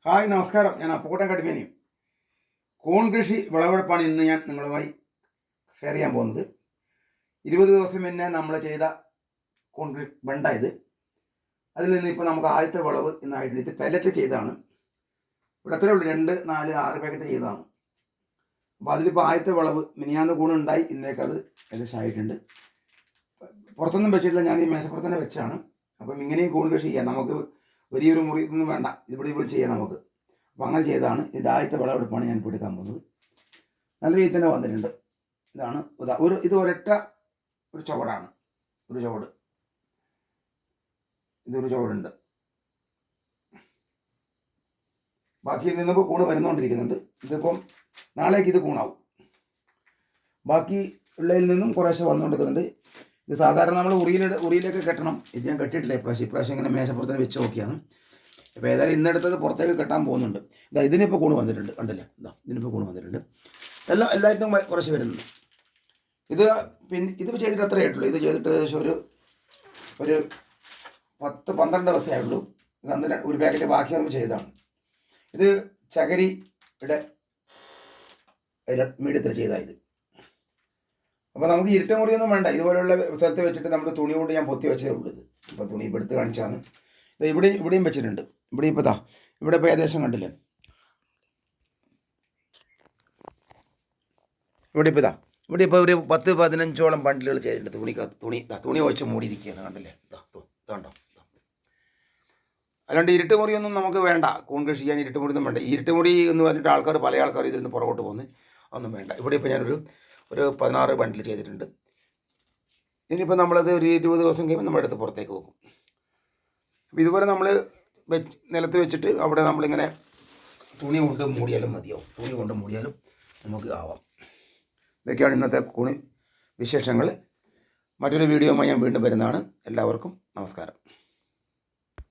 Hi നമസ്കാരം. ഞാൻ അപ്പുക്കുട്ടൻ കടുമേനി. കൂൺ കൃഷി വിളവെടുപ്പാണ് ഇന്ന് ഞാൻ നിങ്ങളുമായി ഷെയർ ചെയ്യാൻ പോകുന്നത്. 20 ദിവസം മുന്നേ നമ്മൾ ചെയ്ത കൂൺ വെണ്ട ഇത്. അതിൽ നിന്ന് ഇപ്പോൾ നമുക്ക് ആദ്യത്തെ വിളവ് ഇന്നായിട്ടുണ്ട്. ഇത് പെല്ലറ്റ് ചെയ്തതാണ്. ഇവിടെ അത്രേ ഉള്ളൂ, 2, 4, 6 പാക്കറ്റ് ചെയ്തതാണ്. അപ്പോൾ അതിലിപ്പോൾ ആദ്യത്തെ വിളവ് മിനിയാന്ന് കൂണുണ്ടായി, ഇന്നേക്കത് ഏകദേശം ആയിട്ടുണ്ട്. പുറത്തൊന്നും വെച്ചിട്ടില്ല, ഞാൻ ഈ മേശപ്പുറത്ത് തന്നെ വെച്ചാണ്. അപ്പം ഇങ്ങനെയും കൂൺ കൃഷി ചെയ്യാം. നമുക്ക് വലിയൊരു മുറി ഇതൊന്നും വേണ്ട, ഇവിടെ ചെയ്യാം നമുക്ക്. അപ്പോൾ അങ്ങനെ ചെയ്തതാണ്. ഇതിൻ്റെ ആദ്യത്തെ വിളവെടുപ്പാണ് ഞാൻ ഇപ്പോൾ എടുക്കാൻ പോകുന്നത്. നല്ല രീതിയിൽ തന്നെ വന്നിട്ടുണ്ട്. ഇതാണ് ഇത് ഒരൊറ്റ ഒരു ചുവടാണ്, ഒരു ചുവട്. ഇതൊരു ചുവടുണ്ട്. ബാക്കി നിന്നിപ്പോൾ കൂണ് വരുന്നുകൊണ്ടിരിക്കുന്നുണ്ട്. ഇതിപ്പം നാളേക്ക് ഇത് കൂണാവും. ബാക്കി ഉള്ളതിൽ നിന്നും കുറേശ്ശെ വന്നുകൊണ്ടിരിക്കുന്നുണ്ട്. ഇത് സാധാരണ നമ്മൾ ഉറിയിലേക്ക് കെട്ടണം. ഇത് ഞാൻ കെട്ടിയിട്ടില്ല ഇപ്രാവശ്യം ഇങ്ങനെ മേശപ്പുറത്ത് വെച്ച് നോക്കിയാണ്. ഇപ്പോൾ ഏതായാലും ഇന്നെടുത്തത് പുറത്തേക്ക് കെട്ടാൻ പോകുന്നുണ്ട്. ഇതിനിപ്പോൾ കൂണ് വന്നിട്ടുണ്ട്, കണ്ടില്ലേ? ഇതിനിപ്പോൾ കൂണ് വന്നിട്ടുണ്ട്. എല്ലായിട്ടും കുറച്ച് വരുന്നുണ്ട്. ഇത് ചെയ്തിട്ട് അത്രയേ ആയിട്ടുള്ളൂ. ഇത് ചെയ്തിട്ട് ഏകദേശം ഒരു 10-12 ദിവസമേ ആയുള്ളൂ. ഇത് അന്ന് ഒരു പാക്കറ്റ് ബാക്കി നമ്മൾ ചെയ്തതാണ്. ഇത് ചകരിയുടെ മീഡിയത്തിൽ ചെയ്താൽ അപ്പോൾ നമുക്ക് ഇരുട്ട മുറിയൊന്നും വേണ്ട. ഇതുപോലുള്ള സ്ഥലത്ത് വെച്ചിട്ട് നമ്മൾ തുണി കൊണ്ട് ഞാൻ പൊത്തി വെച്ചതേ ഉള്ളൂ. ഇത് ഇപ്പോൾ തുണി ഇപ്പോൾ എടുത്ത് കാണിച്ചാണ്. ഇത് ഇവിടെയും വെച്ചിട്ടുണ്ട്. ഇവിടെ ഇപ്പോൾ ഏകദേശം കണ്ടില്ലേ? ഇവിടെ ഇപ്പോൾ ഒരു 10-15ഓളം ബണ്ടിലുകൾ ചെയ്തിട്ടുണ്ട്. തുണി ഒഴിച്ച് മൂടിയിരിക്കുകയാണ്, കണ്ടില്ലേ? കണ്ടോ? അല്ലാണ്ട് ഇരുട്ട് മുറിയൊന്നും നമുക്ക് വേണ്ട. കൂൺ കൃഷി ചെയ്യാൻ ഇരുട്ട് മുറിയൊന്നും വേണ്ട. ഇരുട്ട് മുറി എന്ന് പറഞ്ഞിട്ട് പല ആൾക്കാർ ഇതിൽ നിന്ന് പുറകോട്ട് പോകുന്നത് ഒന്നും വേണ്ട. ഇവിടെ ഇപ്പോൾ ഞാനൊരു 16 ബണ്ടിൽ ചെയ്തിട്ടുണ്ട്. ഇനിയിപ്പോൾ നമ്മളത് ഒരു 20 ദിവസം കഴിയുമ്പോൾ നമ്മുടെ അടുത്ത് പുറത്തേക്ക് പോകും. അപ്പോൾ ഇതുപോലെ നമ്മൾ നിലത്ത് വെച്ചിട്ട് അവിടെ നമ്മളിങ്ങനെ തുണി കൊണ്ട് മൂടിയാലും മതിയാവും. തുണി കൊണ്ട് മൂടിയാലും നമുക്ക് ആവാം. ഇതൊക്കെയാണ് ഇന്നത്തെ കൂണ് വിശേഷങ്ങൾ. മറ്റൊരു വീഡിയോയുമായി ഞാൻ വീണ്ടും വരുന്നതാണ്. എല്ലാവർക്കും നമസ്കാരം.